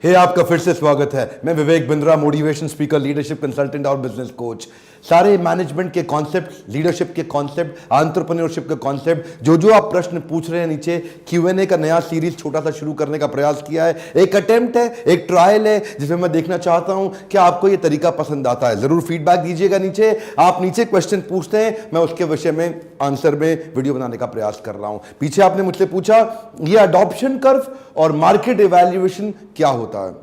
आपका फिर से स्वागत है। मैं Vivek Bindra, motivation speaker, leadership consultant और बिजनेस कोच। सारे मैनेजमेंट के कॉन्सेप्ट, लीडरशिप के कॉन्सेप्ट, एंटरप्रेन्योरशिप के कॉन्सेप्ट, जो आप प्रश्न पूछ रहे हैं नीचे, Q&A का नया सीरीज छोटा सा शुरू करने का प्रयास किया है। एक अटेम्प्ट है, एक ट्रायल है, जिसमें मैं देखना चाहता हूं कि आपको यह तरीका पसंद आता है। जरूर फीडबैक दीजिएगा नीचे। आप नीचे क्वेश्चन पूछते हैं, मैं उसके विषय में आंसर में वीडियो बनाने का प्रयास कर रहा हूं। पीछे आपने मुझसे पूछा यह अडॉप्शन कर्व और मार्केट इवैल्यूएशन क्या होता है।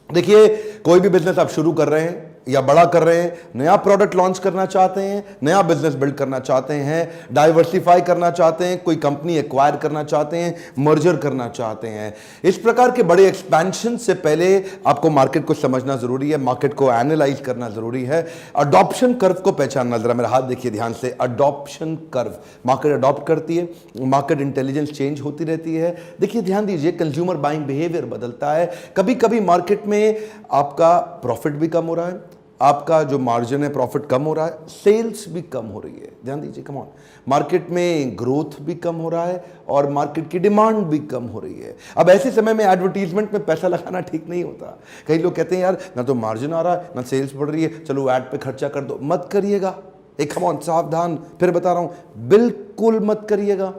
देखिए, कोई भी बिजनेस आप शुरू कर रहे हैं या बड़ा कर रहे हैं, नया प्रोडक्ट लॉन्च करना चाहते हैं, नया बिजनेस बिल्ड करना चाहते हैं, डाइवर्सिफाई करना चाहते हैं, कोई कंपनी एक्वायर करना चाहते हैं, मर्जर करना चाहते हैं, इस प्रकार के बड़े एक्सपेंशन से पहले आपको मार्केट को समझना जरूरी है, मार्केट को एनालाइज करना जरूरी है, अडॉप्शन कर्व को पहचानना। जरा मेरा हाथ देखिए ध्यान से। अडॉप्शन कर्व, मार्केट अडॉप्ट करती है, मार्केट इंटेलिजेंस चेंज होती रहती है। देखिए, ध्यान दीजिए, कंज्यूमर बाइंग बिहेवियर बदलता है। कभी कभी मार्केट में आपका प्रॉफिट भी कम हो रहा है, आपका जो मार्जिन है प्रॉफिट कम हो रहा है, सेल्स भी कम हो रही है। ध्यान दीजिए, कम ऑन, मार्केट में ग्रोथ भी कम हो रहा है और मार्केट की डिमांड भी कम हो रही है। अब ऐसे समय में एडवर्टीजमेंट में पैसा लगाना ठीक नहीं होता। कई लोग कहते हैं यार, ना तो मार्जिन आ रहा है, ना सेल्स बढ़ रही है, चलो ऐड पे खर्चा कर दो। मत करिएगा। एक कम ऑन, सावधान, फिर बता रहा हूं, बिल्कुल मत करिएगा।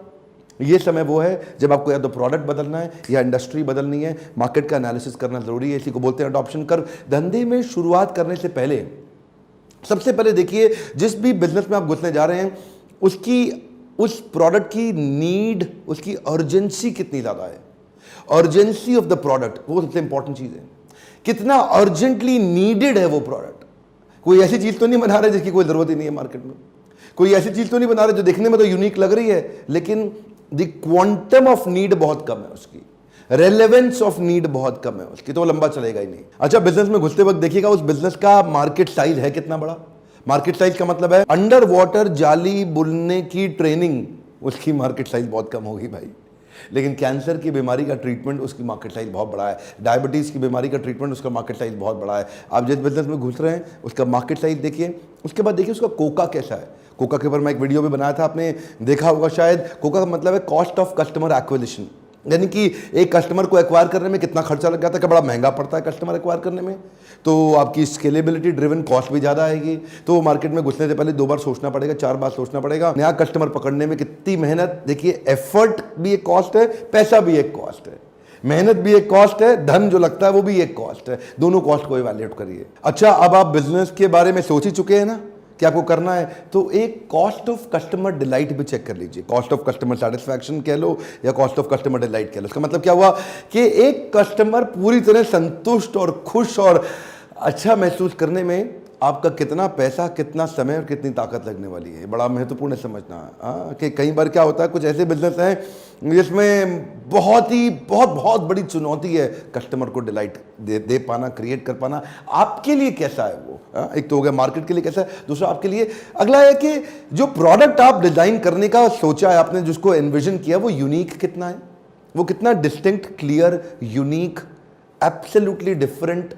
ये समय वो है जब आपको या तो प्रोडक्ट बदलना है या इंडस्ट्री बदलनी है। मार्केट का एनालिसिस करना जरूरी है। इसी को बोलते हैं अडॉप्शन कर्व। धंधे में शुरुआत करने से पहले सबसे पहले देखिए, जिस भी बिजनेस में आप घुसने जा रहे हैं, उस प्रोडक्ट की नीड, उसकी अर्जेंसी कितनी ज्यादा है। अर्जेंसी ऑफ द प्रोडक्ट, वो सबसे इंपॉर्टेंट चीज है। कितना अर्जेंटली नीडेड है वो प्रोडक्ट। कोई ऐसी चीज तो नहीं बना रहे जिसकी कोई जरूरत ही नहीं है मार्केट में। कोई ऐसी चीज तो नहीं बना रहे जो देखने में तो यूनिक लग रही है, लेकिन द क्वांटम ऑफ नीड बहुत कम है उसकी, रेलेवेंस ऑफ नीड बहुत कम है उसकी, तो वो लंबा चलेगा ही नहीं। अच्छा, बिजनेस में घुसते वक्त देखिएगा उस बिजनेस का मार्केट साइज है कितना बड़ा। मार्केट साइज का मतलब है अंडर वाटर जाली बुनने की ट्रेनिंग, उसकी मार्केट साइज बहुत कम होगी भाई। लेकिन कैंसर की बीमारी का ट्रीटमेंट, उसकी मार्केट साइज बहुत बड़ा है। डायबिटीज की बीमारी का ट्रीटमेंट, उसका मार्केट साइज बहुत बड़ा है। आप जिस बिजनेस में घुस रहे हैं उसका मार्केट साइज देखिए। उसके बाद देखिए उसका कोका कैसा है। कोका के ऊपर मैं एक वीडियो भी बनाया था, आपने देखा होगा शायद। कोका का मतलब है कॉस्ट ऑफ कस्टमर एक्विजिशन, यानी कि एक कस्टमर को एक्वायर करने में कितना खर्चा लग जाता है, बड़ा महंगा पड़ता है कस्टमर एक्वायर करने में। तो आपकी स्केलेबिलिटी ड्रिवन कॉस्ट भी ज़्यादा आएगी। तो मार्केट में घुसने से पहले 2 बार सोचना पड़ेगा, 4 बार सोचना पड़ेगा। नया कस्टमर पकड़ने में कितनी मेहनत, देखिए एफर्ट भी एक कॉस्ट है, पैसा भी एक कॉस्ट है, मेहनत भी एक कॉस्ट है, धन जो लगता है वो भी एक कॉस्ट है। दोनों कॉस्ट को इवैल्यूएट करिए। अच्छा, अब आप बिजनेस के बारे में सोच ही चुके हैं ना कि आपको करना है, तो एक कॉस्ट ऑफ कस्टमर डिलाइट भी चेक कर लीजिए। कॉस्ट ऑफ कस्टमर सेटिस्फैक्शन कह लो या कॉस्ट ऑफ कस्टमर डिलाइट कह लो। इसका मतलब क्या हुआ कि एक कस्टमर पूरी तरह संतुष्ट और खुश और अच्छा महसूस करने में आपका कितना पैसा, कितना समय और कितनी ताकत लगने वाली है। बड़ा महत्वपूर्ण है समझना। कि कई बार क्या होता है, कुछ ऐसे बिजनेस हैं जिसमें बहुत बड़ी चुनौती है कस्टमर को डिलाइट दे पाना, क्रिएट कर पाना। आपके लिए कैसा है वो? एक तो हो गया मार्केट के लिए कैसा है, दूसरा आपके लिए। अगला है कि जो प्रोडक्ट आप डिजाइन करने का सोचा है आपने, जिसको एनविजन किया, वो यूनिक कितना है, वो कितना distinct, clear, unique, absolutely different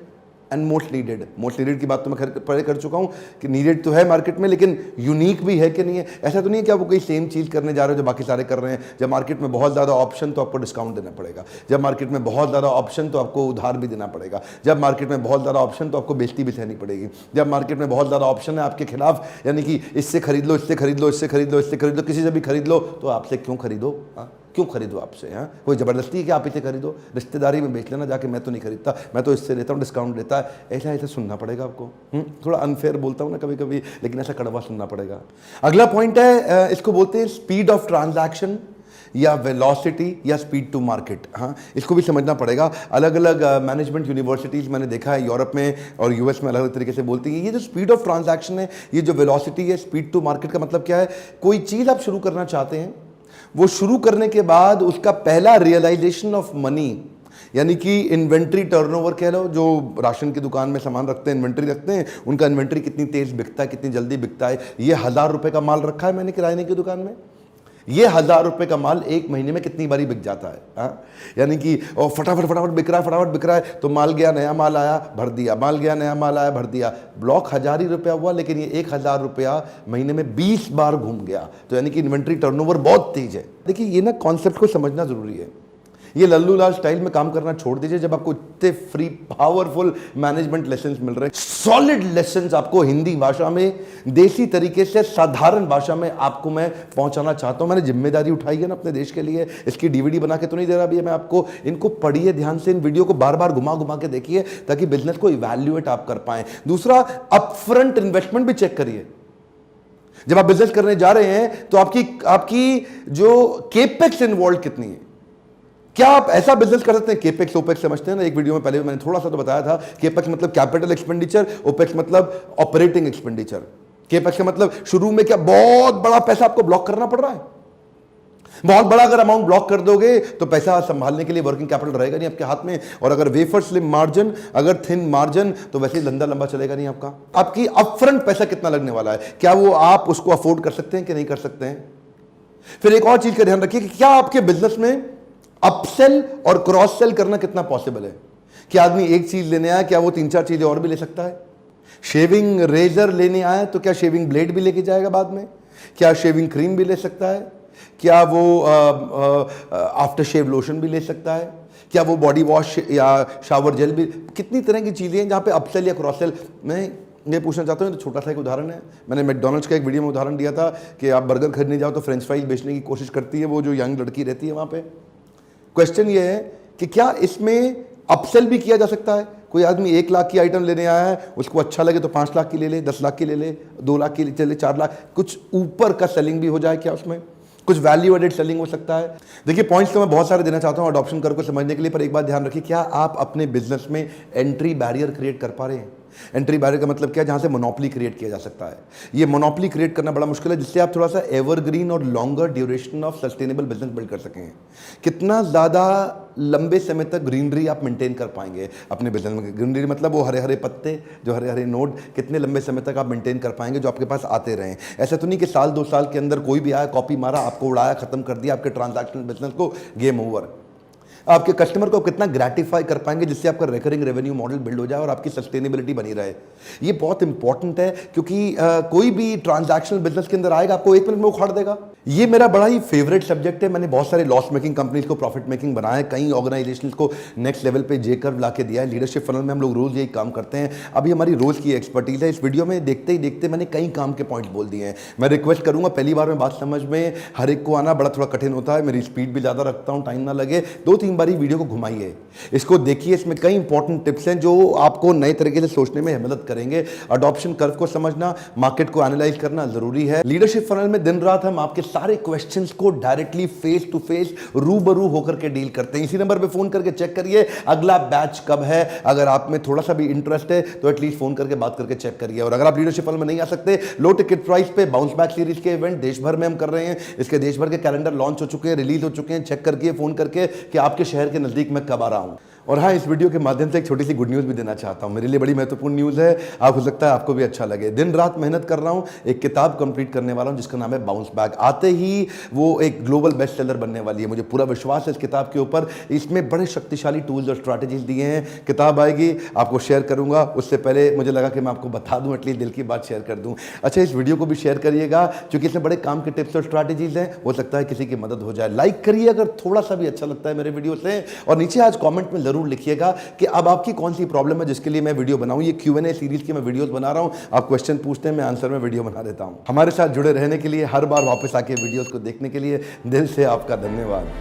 and most needed. Most needed की बात तो मैं पहले कर चुका हूं कि नीडेड तो है मार्केट में, लेकिन यूनिक भी है कि नहीं है। ऐसा तो नहीं है कि आप कोई सेम चीज करने जा रहे हो जो बाकी सारे कर रहे हैं। जब मार्केट में बहुत ज्यादा ऑप्शन तो आपको डिस्काउंट देना पड़ेगा। जब मार्केट में बहुत ज्यादा ऑप्शन तो आपको उधार भी देना पड़ेगा। जब मार्केट में बहुत ज्यादा ऑप्शन तो आपको बेइज्जती भी सहनी पड़ेगी। जब मार्केट में बहुत ज्यादा ऑप्शन है आपके खिलाफ, यानी कि इससे खरीद लो, इससे खरीद लो, इससे खरीद लो, इससे खरीद लो, किसी से भी खरीद लो, तो आपसे क्यों खरीदो? क्यों खरीदो आपसे? कोई ज़बरदस्ती है कि आप इसे खरीदो? रिश्तेदारी में बेच लेना जाके, मैं तो नहीं खरीदता, मैं तो इससे लेता हूँ, डिस्काउंट देता है। ऐसा सुनना पड़ेगा आपको। थोड़ा अनफेयर बोलता हूँ ना कभी कभी, लेकिन ऐसा कड़वा सुनना पड़ेगा। अगला पॉइंट है, इसको बोलते हैं स्पीड ऑफ ट्रांजैक्शन या वेलोसिटी या स्पीड टू मार्केट। इसको भी समझना पड़ेगा। अलग अलग मैनेजमेंट यूनिवर्सिटीज़ मैंने देखा है यूरोप में और यूएस में अलग अलग तरीके से बोलती है। ये जो स्पीड ऑफ ट्रांजैक्शन है, ये जो वेलोसिटी है, स्पीड टू मार्केट का मतलब क्या है? कोई चीज़ आप शुरू करना चाहते हैं, वो शुरू करने के बाद उसका पहला रियलाइजेशन ऑफ मनी, यानी कि इन्वेंट्री टर्नओवर कह लो। जो राशन की दुकान में सामान रखते हैं, इन्वेंट्री रखते हैं, उनका इन्वेंट्री कितनी तेज बिकता है, कितनी जल्दी बिकता है। ये 1000 रुपए का माल रखा है मैंने किराने की दुकान में, ये 1000 रुपए का माल 1 महीने में कितनी बारी बिक जाता है। यानी कि फटाफट बिक रहा है, तो माल गया, नया माल आया, भर दिया, माल गया, नया माल आया, भर दिया। ब्लॉक 1000 ही रुपया हुआ, लेकिन ये 1000 रुपया महीने में 20 बार घूम गया। तो यानी कि इन्वेंट्री टर्नओवर बहुत तेज है। देखिए, ये ना कॉन्सेप्ट को समझना जरूरी है। ये लल्लू लाल स्टाइल में काम करना छोड़ दीजिए जब आपको इतने फ्री पावरफुल मैनेजमेंट लेसन्स मिल रहे हैं, सॉलिड लेसन्स आपको हिंदी भाषा में देसी तरीके से साधारण भाषा में आपको मैं पहुंचाना चाहता हूं। मैंने जिम्मेदारी उठाई है ना अपने देश के लिए, इसकी डीवीडी बना के तो नहीं दे रहा भैया मैं आपको। इनको पढ़िए ध्यान से, इन वीडियो को बार बार घुमा घुमा के देखिए ताकि बिजनेस को इवैल्यूएट आप कर पाए। दूसरा, अपफ्रंट इन्वेस्टमेंट भी चेक करिए। जब आप बिजनेस करने जा रहे हैं तो आपकी जो केपेक्स इन्वॉल्व कितनी है। क्या आप ऐसा बिजनेस कर सकते हैं, केपेक्स ओपेक्स समझते हैं ना, एक वीडियो में पहले मैंने थोड़ा सा तो बताया था। केपेक्स मतलब कैपिटल एक्सपेंडिचर, ओपेक्स मतलब ऑपरेटिंग एक्सपेंडिचर। केपेक्स का मतलब शुरू में क्या बहुत बड़ा पैसा आपको ब्लॉक करना पड़ रहा है, बहुत बड़ा अगर अमाउंट ब्लॉक कर दोगे तो पैसा संभालने के लिए वर्किंग कैपिटल रहेगा नहीं आपके हाथ में। और अगर वेफर स्लिम मार्जिन, अगर थिन मार्जिन, तो वैसे ही लंबा लंबा चलेगा नहीं आपका। आपकी अपफ्रंट पैसा कितना लगने वाला है, क्या वो आप उसको अफोर्ड कर सकते हैं कि नहीं कर सकते हैं। फिर एक और चीज का ध्यान रखिए कि क्या आपके बिजनेस में अपसेल और क्रॉस सेल करना कितना पॉसिबल है। क्या आदमी एक चीज लेने आया, क्या वो 3-4 चीजें और भी ले सकता है। शेविंग रेजर लेने आया तो क्या शेविंग ब्लेड भी लेके जाएगा बाद में, क्या शेविंग क्रीम भी ले सकता है, क्या वो आफ्टर शेव लोशन भी ले सकता है, क्या वो बॉडी वॉश या शावर जेल भी, कितनी तरह की चीज़ें हैं जहाँ पे अपसेल या क्रॉस सेल। मैं ये पूछना चाहता हूँ, तो छोटा सा एक उदाहरण है, मैंने मैकडॉनल्ड्स का एक वीडियो में उदाहरण दिया था कि आप बर्गर खरीदने जाओ तो फ्रेंच फ्राइज बेचने की कोशिश करती है वो जो यंग लड़की रहती है वहाँ पे। क्वेश्चन ये है कि क्या इसमें अपसेल भी किया जा सकता है। कोई आदमी 1 लाख की आइटम लेने आया है, उसको अच्छा लगे तो 5 लाख की ले ले, 10 लाख की ले ले, 2 लाख की ले ले, 4 लाख, कुछ ऊपर का सेलिंग भी हो जाए क्या उसमें, कुछ वैल्यू एडेड सेलिंग हो सकता है। देखिए पॉइंट्स तो मैं बहुत सारे देना चाहता हूं अडॉप्शन कर्व को समझने के लिए, पर एक बात ध्यान रखिए, क्या आप अपने बिजनेस में एंट्री बैरियर क्रिएट कर पा रहे हैं। एंट्री बैरियर का मतलब क्या है, जहां से मोनोपोली क्रिएट किया जा सकता है। ये मोनोपोली क्रिएट करना बड़ा मुश्किल है, जिससे आप थोड़ा सा एवरग्रीन और longer duration of sustainable business build कर सकें। कितना ज़्यादा लंबे समय तक ग्रीनरी आप मेंटेन कर पाएंगे अपने बिजनेस में। ग्रीनरी मतलब वो हरे हरे पत्ते, जो हरे हरे नोट, कितने लंबे समय तक आप मेंटेन कर पाएंगे जो आपके पास आते रहें। ऐसा तो नहीं कि साल 2 साल के अंदर कोई भी आया, कॉपी मारा, आपको उड़ाया, खत्म कर दिया आपके ट्रांजैक्शनल बिजनेस को, गेम ओवर। आपके कस्टमर को कितना ग्रेटिफाई कर पाएंगे जिससे आपका रिकरिंग रेवेन्यू मॉडल बिल्ड हो जाए और आपकी सस्टेनेबिलिटी बनी रहे। ये बहुत इंपॉर्टेंट है क्योंकि कोई भी ट्रांजैक्शनल बिजनेस के अंदर आएगा आपको 1 मिनट में उखाड़ देगा। ये मेरा बड़ा ही फेवरेट सब्जेक्ट है। मैंने बहुत सारे लॉस मेकिंग कंपनीज को प्रॉफिट मेकिंग बनाया, कई ऑर्गेनाइजेशंस को नेक्स्ट लेवल पे जे कर्व ला के दिया है। लीडरशिप फनल में हम लोग रोज यही काम करते हैं, अभी हमारी रोज की एक्सपर्टीज है। इस वीडियो में देखते ही देखते मैंने कई काम के पॉइंट बोल दिए हैं। मैं रिक्वेस्ट करूंगा, पहली बार में बात समझ में हर एक को आना बड़ा थोड़ा कठिन होता है, मेरी स्पीड भी ज़्यादा रखता हूँ, टाइम ना लगे, 2-3 बार वीडियो को घुमाइए, इसको देखिए, इसमें कई इंपॉर्टेंट टिप्स हैं जो आपको नए तरीके से सोचने में मदद करेंगे। अडॉप्शन कर्व को समझना, मार्केट को एनालाइज करना जरूरी है। लीडरशिप फनल में दिन रात हम आपके सारे क्वेश्चंस को डायरेक्टली फेस टू फेस रूबरू होकर के डील करते हैं। इसी नंबर पे फोन करके चेक करिए अगला बैच कब है। अगर आप में थोड़ा सा भी इंटरेस्ट है तो एटलीस्ट फोन करके बात करके चेक करिए। और अगर आप लीडरशिप फनल में नहीं आ सकते, लो टिकट प्राइस पे बाउंस बैक सीरीज के इवेंट देश भर में हम कर रहे हैं। इसके देश भर के कैलेंडर लॉन्च हो चुके हैं, रिलीज हो चुके हैं। चेक करके फोन करके कि आपके शहर के नजदीक मैं कब आ रहा हूं। और हाँ, इस वीडियो के माध्यम से एक छोटी सी गुड न्यूज़ भी देना चाहता हूँ, मेरे लिए बड़ी महत्वपूर्ण न्यूज़ है। आप हो सकता है आपको भी अच्छा लगे। दिन रात मेहनत कर रहा हूँ, एक किताब कंप्लीट करने वाला हूँ जिसका नाम है बाउंस बैक। आते ही वो एक ग्लोबल बेस्ट सेलर बनने वाली है, मुझे पूरा विश्वास है इस किताब के ऊपर। इसमें बड़े शक्तिशाली टूल्स और स्ट्रैटेजीज दिए हैं। किताब आएगी, आपको शेयर करूंगा। उससे पहले मुझे लगा कि मैं आपको बता दूं, एटलीस्ट दिल की बात शेयर कर दूं। अच्छा, इस वीडियो को भी शेयर करिएगा क्योंकि इसमें बड़े काम के टिप्स और स्ट्रैटेजीज हैं, हो सकता है किसी की मदद हो जाए। लाइक करिए अगर थोड़ा सा भी अच्छा लगता है मेरे वीडियो से, और नीचे आज कॉमेंट में जरूर लिखिएगा कि अब आपकी कौन सी प्रॉब्लम है जिसके लिए मैं वीडियो बनाऊं। ये Q&A सीरीज की मैं वीडियोस बना रहा हूं, आप क्वेश्चन पूछते हैं, मैं आंसर में वीडियो बना देता हूं। हमारे साथ जुड़े रहने के लिए, हर बार वापस आके वीडियोस को देखने के लिए दिल से आपका धन्यवाद।